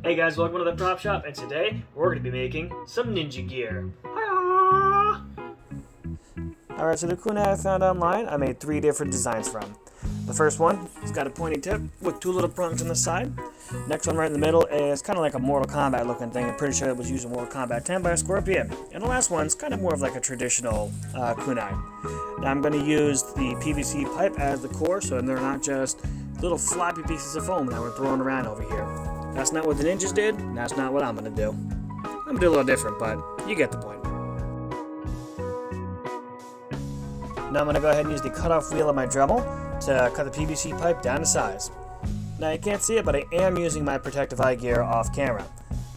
Hey guys, welcome to the Prop Shop, and today we're going to be making some ninja gear. Hi-ya! Alright, so the kunai I found online, I made 3 different designs from. The first one, it's got a pointy tip with 2 little prongs on the side. Next one right in the middle is kind of like a Mortal Kombat looking thing. I'm pretty sure it was used in Mortal Kombat 10 by a scorpion. And the last one's kind of more of like a traditional kunai. Now I'm going to use the PVC pipe as the core, so they're not just little floppy pieces of foam that we're throwing around over here. That's not what the ninjas did, and that's not what I'm going to do. I'm going to do a little different, but you get the point. Now I'm going to go ahead and use the cutoff wheel of my Dremel to cut the PVC pipe down to size. Now you can't see it, but I am using my protective eye gear off camera.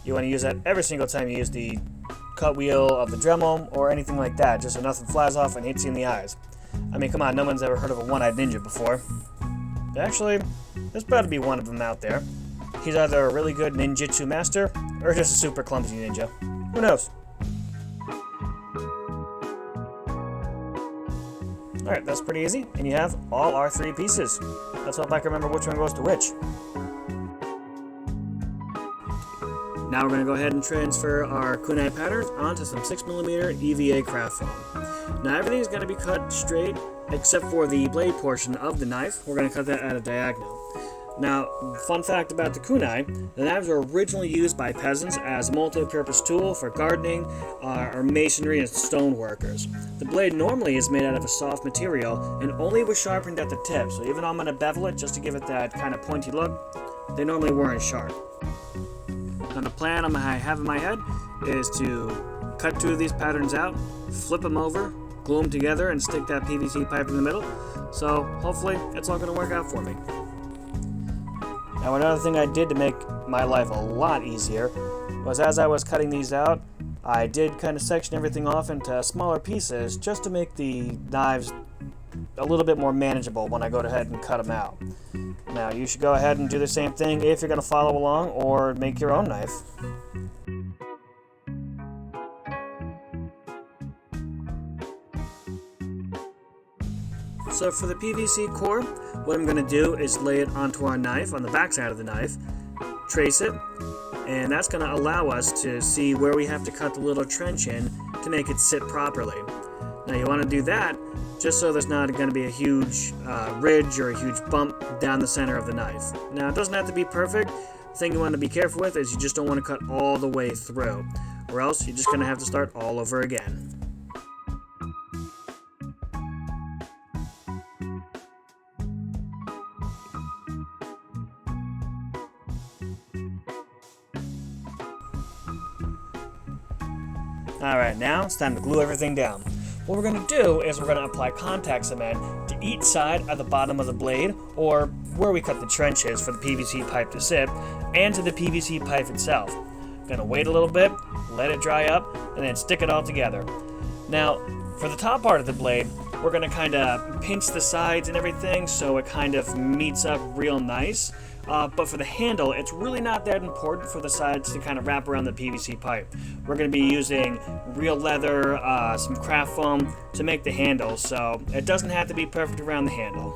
You want to use that every single time you use the cut wheel of the Dremel or anything like that, just so nothing flies off and hits you in the eyes. I mean, come on, no one's ever heard of a one-eyed ninja before. Actually, there's better be one of them out there. He's either a really good ninjutsu master, or just a super clumsy ninja. Who knows? Alright, that's pretty easy, and you have all our 3 pieces. Let's hope I can remember which one goes to which. Now we're going to go ahead and transfer our kunai patterns onto some 6mm EVA craft foam. Now everything's going to be cut straight, except for the blade portion of the knife. We're going to cut that at a diagonal. Now, fun fact about the kunai, the knives were originally used by peasants as a multi-purpose tool for gardening or masonry and stone workers. The blade normally is made out of a soft material and only was sharpened at the tip, so even though I'm going to bevel it just to give it that kind of pointy look, they normally weren't sharp. Now the plan I have in my head is to cut 2 of these patterns out, flip them over, glue them together, and stick that PVC pipe in the middle, so hopefully it's all going to work out for me. Now another thing I did to make my life a lot easier was as I was cutting these out, I did kind of section everything off into smaller pieces just to make the knives a little bit more manageable when I go ahead and cut them out. Now you should go ahead and do the same thing if you're going to follow along or make your own knife. So for the PVC core, what I'm going to do is lay it onto our knife, on the back side of the knife, trace it, and that's going to allow us to see where we have to cut the little trench in to make it sit properly. Now you want to do that just so there's not going to be a huge ridge or a huge bump down the center of the knife. Now it doesn't have to be perfect. The thing you want to be careful with is you just don't want to cut all the way through, or else you're just going to have to start all over again. Alright, now it's time to glue everything down. What we're going to do is we're going to apply contact cement to each side at the bottom of the blade, or where we cut the trenches for the PVC pipe to sit, and to the PVC pipe itself. Going to wait a little bit, let it dry up, and then stick it all together. Now, for the top part of the blade, we're going to kind of pinch the sides and everything so it kind of meets up real nice. But for the handle, it's really not that important for the sides to kind of wrap around the PVC pipe. We're going to be using real leather, some craft foam to make the handle, so it doesn't have to be perfect around the handle.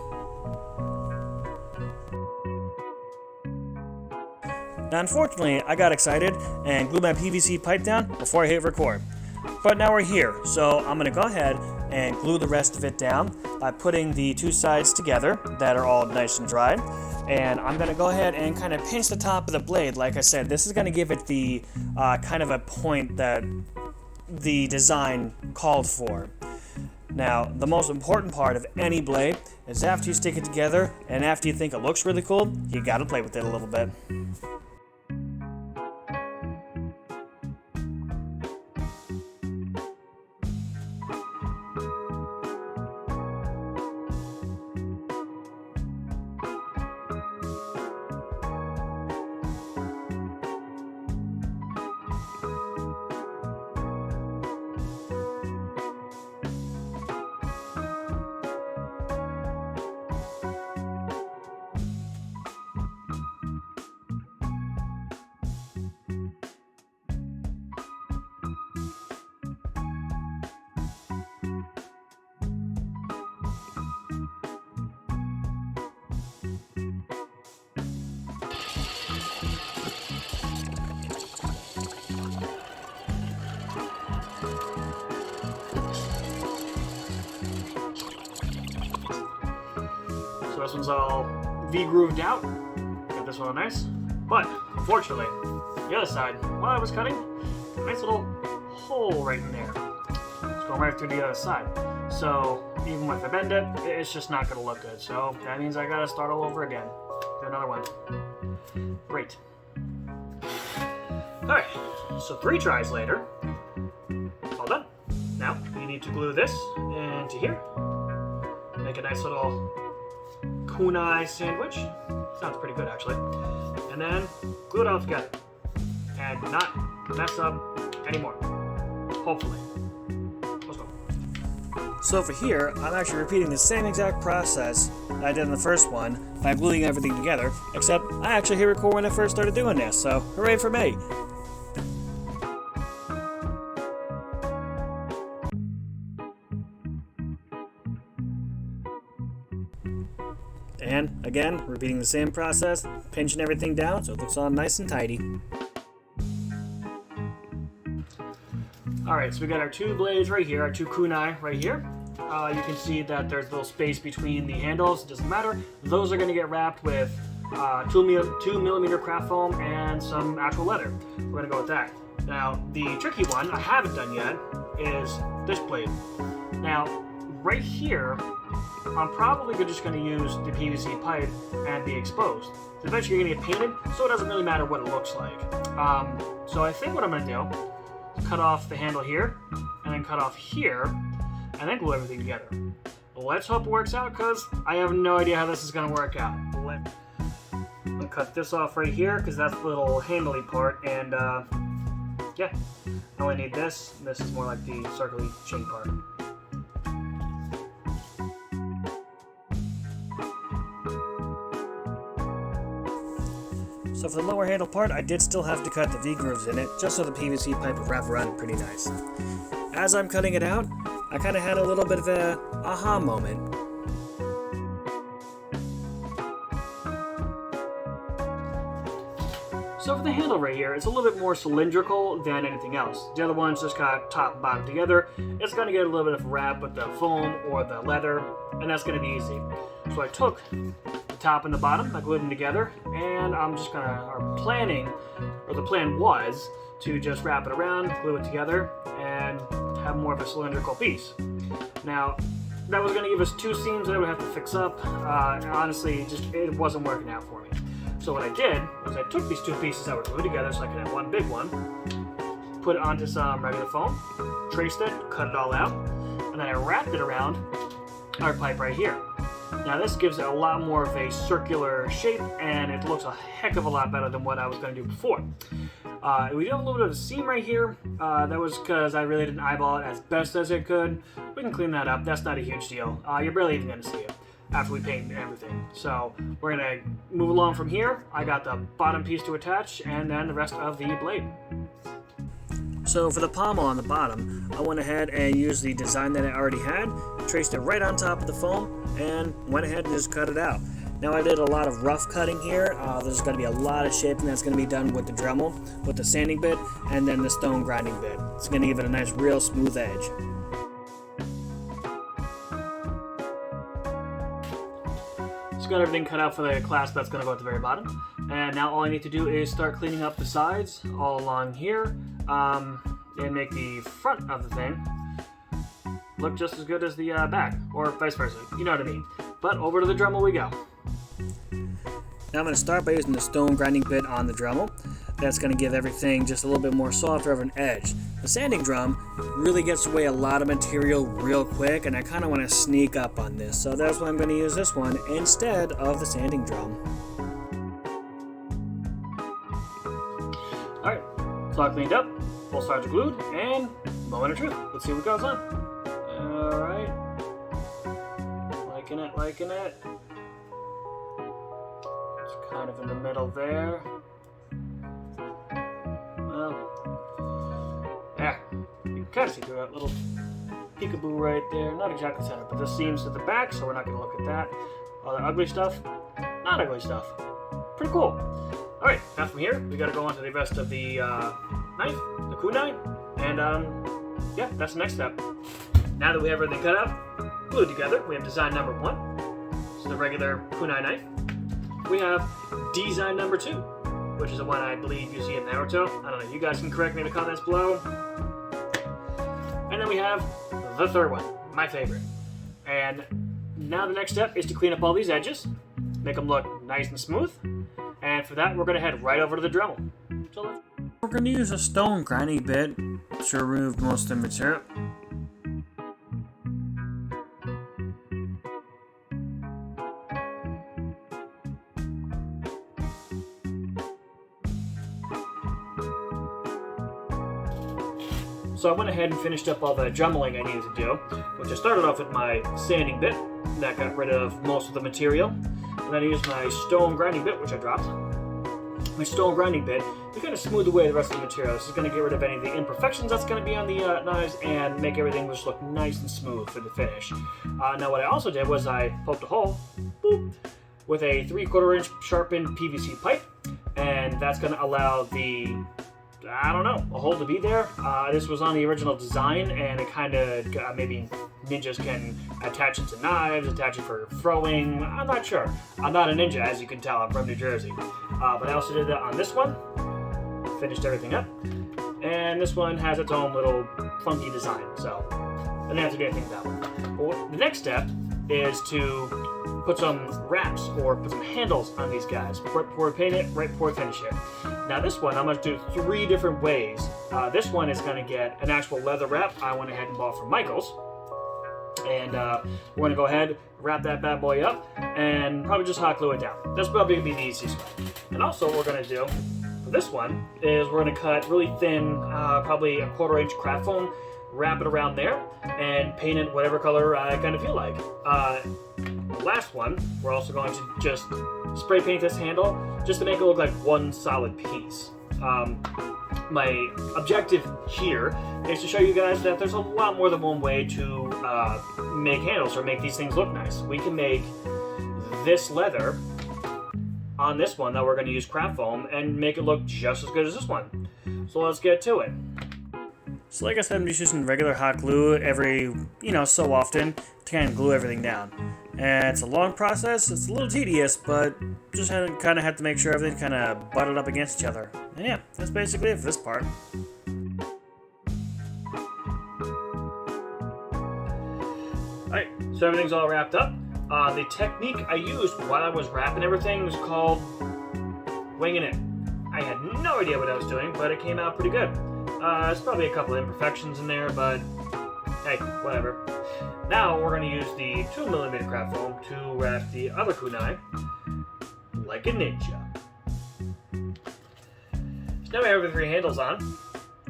Now unfortunately, I got excited and glued my PVC pipe down before I hit record. But now we're here, so I'm going to go ahead and glue the rest of it down by putting the 2 sides together that are all nice and dry. And I'm going to go ahead and kind of pinch the top of the blade. Like I said, this is going to give it the kind of a point that the design called for. Now, the most important part of any blade is after you stick it together and after you think it looks really cool, you got to play with it a little bit. this one's all V-grooved out. Got this one all nice. But, unfortunately, the other side, while I was cutting, a nice little hole right in there. It's going right through the other side. So, even if I bend it, it's just not going to look good. So, that means I got to start all over again. Do another one. Great. Alright, so 3 tries later, all done. Now, you need to glue this into here. Make a nice little kunai sandwich. Sounds pretty good, actually. And then glue it all together. And not mess up anymore. Hopefully. Let's go. So for here, I'm actually repeating the same exact process I did in the first one by gluing everything together, except I actually hit record when I first started doing this, so hooray for me! And again, repeating the same process, pinching everything down so it looks all nice and tidy. Alright, so we got our 2 blades right here, our 2 kunai right here. You can see that there's a little space between the handles, it doesn't matter. Those are going to get wrapped with 2mm craft foam and some actual leather. We're going to go with that. Now, the tricky one I haven't done yet is this blade. Now, right here, I'm probably just going to use the PVC pipe and be exposed. So eventually you're going to get painted, so it doesn't really matter what it looks like. So I think what I'm going to do is cut off the handle here, and then cut off here, and then glue everything together. Let's hope it works out, because I have no idea how this is going to work out. I'm going to cut this off right here, because that's the little handly part, and yeah, I only need this. This is more like the circly chain part. So for the lower handle part, I did still have to cut the V-grooves in it, just so the PVC pipe would wrap around it pretty nice. As I'm cutting it out, I kind of had a little bit of a aha moment. So for the handle right here, it's a little bit more cylindrical than anything else. The other one's just got top and bottom together. It's going to get a little bit of a wrap with the foam or the leather, and that's going to be easy. So I took the top and the bottom, I glued them together, and I'm just going to, the plan was to just wrap it around, glue it together, and have more of a cylindrical piece. Now, that was going to give us 2 seams that I would have to fix up. Honestly, it wasn't working out for me. So what I did was I took these 2 pieces that were glued together so I could have one big one, put it onto some regular foam, traced it, cut it all out, and then I wrapped it around our pipe right here. Now this gives it a lot more of a circular shape, and it looks a heck of a lot better than what I was going to do before. We do have a little bit of a seam right here. That was because I really didn't eyeball it as best as I could. We can clean that up. That's not a huge deal. You're barely even going to see it after we paint everything. So we're going to move along from here. I got the bottom piece to attach, and then the rest of the blade. So for the pommel on the bottom, I went ahead and used the design that I already had, traced it right on top of the foam, and went ahead and just cut it out. Now I did a lot of rough cutting here. There's going to be a lot of shaping that's going to be done with the dremel, with the sanding bit, and then the stone grinding bit. It's going to give it a nice, real smooth edge. Got everything cut out for the clasp that's going to go at the very bottom, and now all I need to do is start cleaning up the sides all along here, and make the front of the thing look just as good as the back, or vice versa, you know what I mean. But over to the Dremel we go. Now I'm going to start by using the stone grinding bit on the Dremel. That's going to give everything just a little bit more softer of an edge. The sanding drum really gets away a lot of material real quick, and I kind of want to sneak up on this, so that's why I'm going to use this one instead of the sanding drum. Alright, it's all cleaned up, full sides are glued, and moment of truth. Let's see what goes on. Alright, liking it. It's kind of in the middle there. Yeah, you can kind of see through that little peekaboo right there. Not exactly center, but this seams at the back, so we're not going to look at that. All the ugly stuff, not ugly stuff. Pretty cool. Alright, now from here, we got to go on to the rest of the knife, the kunai, and yeah, that's the next step. Now that we have everything cut out, glued together, we have design number 1. So the regular kunai knife, we have design number 2, which is the one I believe you see in Naruto. I don't know, you guys can correct me in the comments below. And then we have the third one, my favorite. And now the next step is to clean up all these edges, make them look nice and smooth. And for that, we're going to head right over to the dremel. So we're going to use a stone grinding bit to remove most of the material. So I went ahead and finished up all the dremeling I needed to do, which I started off with my sanding bit. That got rid of most of the material. And then I used my stone grinding bit, which I dropped. My stone grinding bit to kind of smooth away the rest of the material. This is going to get rid of any of the imperfections that's going to be on the knives and make everything just look nice and smooth for the finish. Now what I also did was I poked a hole, boop, with a 3/4 inch sharpened PVC pipe, and that's going to allow the, I don't know, a hole to be there. This was on the original design, and it kind of maybe ninjas can attach it to knives, attach it for throwing. I'm not sure. I'm not a ninja, as you can tell. I'm from New Jersey. But I also did that on this one. Finished everything up. And this one has its own little funky design, so I didn't have to do anything with that one. But the next step is to put some wraps or put some handles on these guys right before we paint it, right before we finish it. Now this one I'm going to do 3 different ways. This one is going to get an actual leather wrap I went ahead and bought from Michael's. And we're going to go ahead, wrap that bad boy up, and probably just hot glue it down. That's probably going to be the easiest way. And also what we're going to do for this one is we're going to cut really thin, probably a 1/4 inch craft foam, wrap it around there, and paint it whatever color I kind of feel like. The last one, we're also going to just spray paint this handle just to make it look like one solid piece. My objective here is to show you guys that there's a lot more than one way to make handles or make these things look nice. We can make this leather on this one that we're going to use craft foam and make it look just as good as this one. So let's get to it. So like I said, I'm just using regular hot glue every, so often to kind of glue everything down. And it's a long process, it's a little tedious, but just kind of have to make sure everything kind of butted up against each other. And yeah, that's basically it for this part. Alright, so everything's all wrapped up. The technique I used while I was wrapping everything was called winging it. I had no idea what I was doing, but it came out pretty good. There's probably a couple imperfections in there, but hey, whatever. Now we're going to use the 2mm craft foam to wrap the other kunai like a ninja. So now we have the 3 handles on: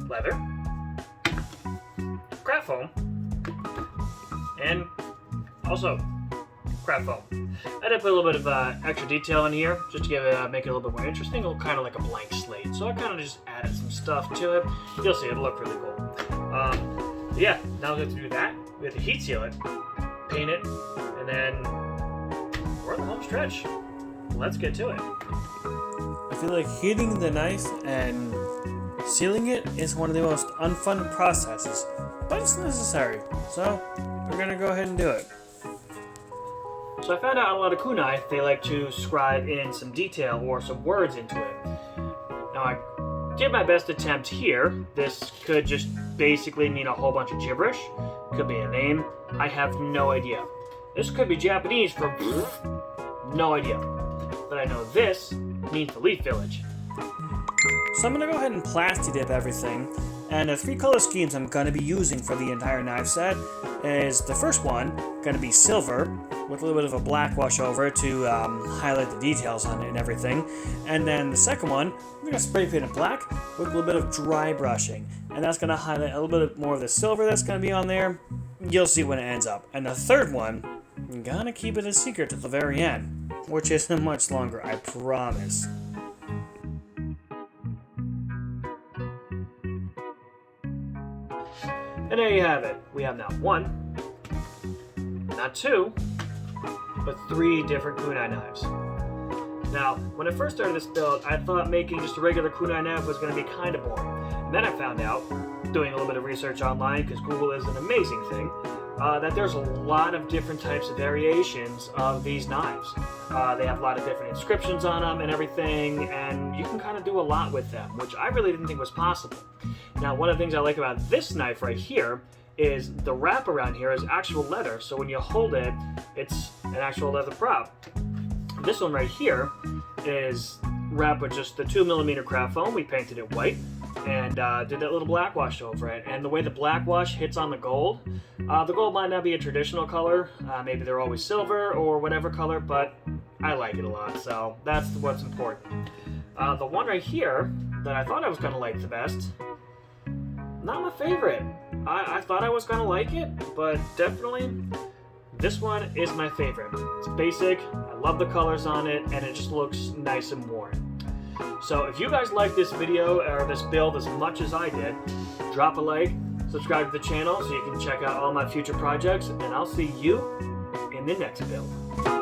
leather, craft foam, and also craft foam. I did put a little bit of extra detail in here just to make it a little bit more interesting, kind of like a blank slate. So I kind of just added some stuff to it. You'll see, it'll look really cool. Yeah, now we have to do that. We have to heat seal it, paint it, and then we're in the home stretch. Let's get to it. I feel like heating the knife and sealing it is one of the most unfun processes, but it's necessary. So we're gonna go ahead and do it. So I found out a lot of kunai, they like to scribe in some detail or some words into it. Now I did my best attempt here. This could just basically mean a whole bunch of gibberish. Could be a name. I have no idea. This could be Japanese for no idea. But I know this means the Leaf Village. So I'm going to go ahead and plastic dip everything. And the 3 color schemes I'm going to be using for the entire knife set is the first one going to be silver with a little bit of a black wash over it to highlight the details on it and everything. And then the second one, we're going to spray paint it black with a little bit of dry brushing. And that's going to highlight a little bit more of the silver that's going to be on there. You'll see when it ends up. And the third one, I'm going to keep it a secret to the very end, which isn't much longer, I promise. And there you have it. We have not 1, not 2, but 3 different kunai knives. Now, when I first started this build, I thought making just a regular kunai knife was going to be kind of boring. And then I found out, doing a little bit of research online, because Google is an amazing thing, that there's a lot of different types of variations of these knives. They have a lot of different inscriptions on them and everything, and you can kind of do a lot with them, which I really didn't think was possible. Now, one of the things I like about this knife right here is the wrap around here is actual leather, so when you hold it, it's an actual leather prop. This one right here is wrapped with just the 2mm craft foam. We painted it white and did that little black wash over it. And the way the black wash hits on the gold might not be a traditional color. Maybe they're always silver or whatever color, but I like it a lot, so that's what's important. The one right here that I thought I was going to like the best, not my favorite. I thought I was going to like it, but definitely this one is my favorite. It's basic, I love the colors on it, and it just looks nice and worn. So if you guys like this video or this build as much as I did, drop a like, subscribe to the channel so you can check out all my future projects, and I'll see you in the next build.